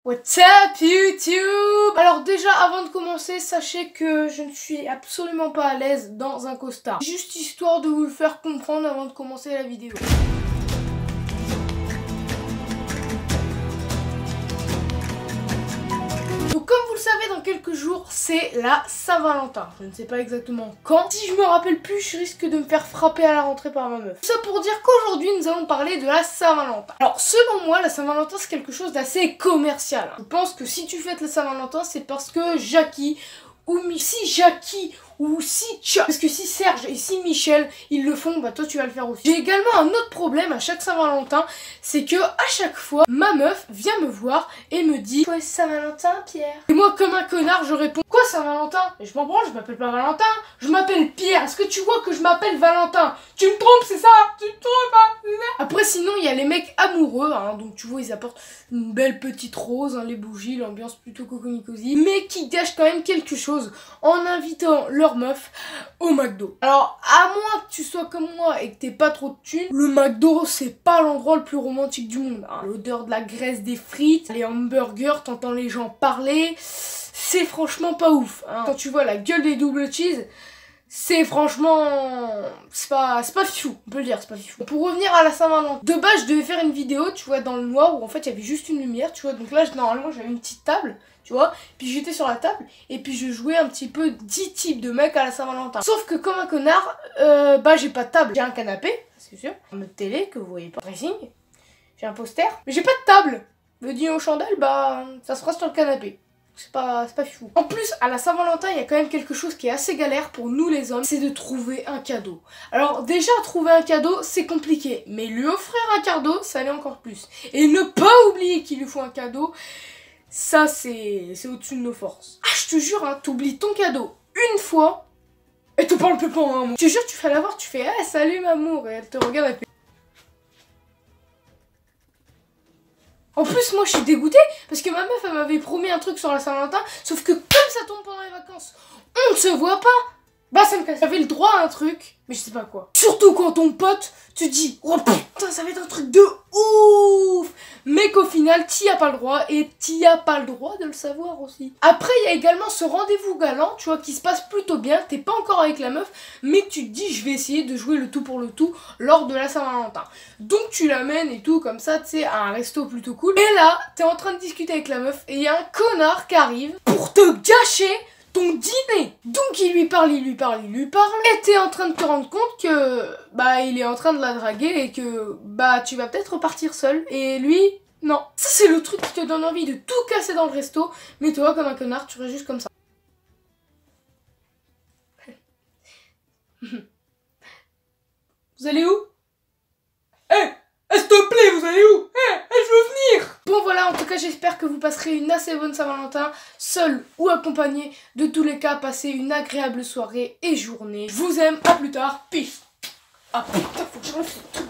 What's up YouTube? Alors déjà avant de commencer, sachez que je ne suis absolument pas à l'aise dans un costard. Juste histoire de vous le faire comprendre avant de commencer la vidéo. Donc comme vous le savez, dans quelques jours, c'est la Saint-Valentin. Je ne sais pas exactement quand. Si je me rappelle plus, je risque de me faire frapper à la rentrée par ma meuf. Tout ça pour dire qu'aujourd'hui, nous allons parler de la Saint-Valentin. Alors selon moi, la Saint-Valentin, c'est quelque chose d'assez commercial. Je pense que si tu fêtes la Saint-Valentin, c'est parce que Jackie, ou si Jackie, ou si parce que si Serge et si Michel ils le font, bah toi tu vas le faire aussi. J'ai également un autre problème à chaque Saint-Valentin, c'est que à chaque fois ma meuf vient me voir et me dit ouais Saint-Valentin Pierre. Et moi comme un connard je réponds quoi Saint-Valentin? Et je m'en branle, je m'appelle pas Valentin, je m'appelle Pierre. Est-ce que tu vois que je m'appelle Valentin? Tu me trompes, c'est ça? Tu me trompes hein? Après sinon il y a les mecs amoureux hein, donc tu vois ils apportent une belle petite rose, hein, les bougies, l'ambiance plutôt cocoonie, mais qui gâchent quand même quelque chose en invitant leur meuf au McDo. Alors à moins que tu sois comme moi et que t'aies pas trop de thunes, le McDo c'est pas l'endroit le plus romantique du monde hein. L'odeur de la graisse des frites, les hamburgers, t'entends les gens parler, c'est franchement pas ouf hein. Quand tu vois la gueule des double cheese, c'est franchement... c'est pas fifou, on peut le dire, c'est pas fifou. Pour revenir à la Saint-Valentin, de base je devais faire une vidéo, tu vois, dans le noir, où en fait il y avait juste une lumière, tu vois, donc là normalement j'avais une petite table, tu vois, puis j'étais sur la table, et puis je jouais un petit peu 10 types de mecs à la Saint-Valentin. Sauf que comme un connard, bah j'ai pas de table, j'ai un canapé, c'est sûr, une télé que vous voyez pas, dressing, j'ai un poster, mais j'ai pas de table. Le dîner aux chandelles, bah ça se fera sur le canapé. C'est pas fifou. En plus, à la Saint-Valentin, il y a quand même quelque chose qui est assez galère pour nous les hommes, c'est de trouver un cadeau. Alors déjà, trouver un cadeau, c'est compliqué, mais lui offrir un cadeau, ça l'est encore plus. Et ne pas oublier qu'il lui faut un cadeau, ça c'est au-dessus de nos forces. Ah, je te jure, hein, t'oublies ton cadeau une fois, et te parle plus pas en un mot. Je te jure, tu fais la voir, tu fais « Ah, salut m'amour » et elle te regarde, elle fait... En plus, moi, je suis dégoûtée parce que ma meuf, elle m'avait promis un truc sur la Saint-Valentin, sauf que comme ça tombe pendant les vacances, on ne se voit pas. Bah, ça me casse. J'avais le droit à un truc, mais je sais pas quoi. Surtout quand ton pote te dit, oh putain, ça va être un truc de ouf, mais qu'au final, t'y as pas le droit et t'y as pas le droit de le savoir aussi. Après, il y a également ce rendez-vous galant, tu vois, qui se passe plutôt bien. T'es pas encore avec la meuf, mais tu te dis, je vais essayer de jouer le tout pour le tout lors de la Saint-Valentin. Donc, tu l'amènes et tout, comme ça, tu sais, à un resto plutôt cool. Et là, t'es en train de discuter avec la meuf et il y a un connard qui arrive pour te gâcher ton dîner. Donc il lui parle, et t'es en train de te rendre compte que bah il est en train de la draguer et que bah tu vas peut-être repartir seul et lui non. Ça c'est le truc qui te donne envie de tout casser dans le resto, mais toi comme un connard tu restes juste comme ça. Vous allez où? S'il te plaît, vous allez où? Je veux venir. Bon voilà, en tout cas j'espère que vous passerez une assez bonne Saint-Valentin, seul ou accompagné. De tous les cas, passez une agréable soirée et journée. Je vous aime, à plus tard, peace. Ah putain, faut que je fasse ce truc.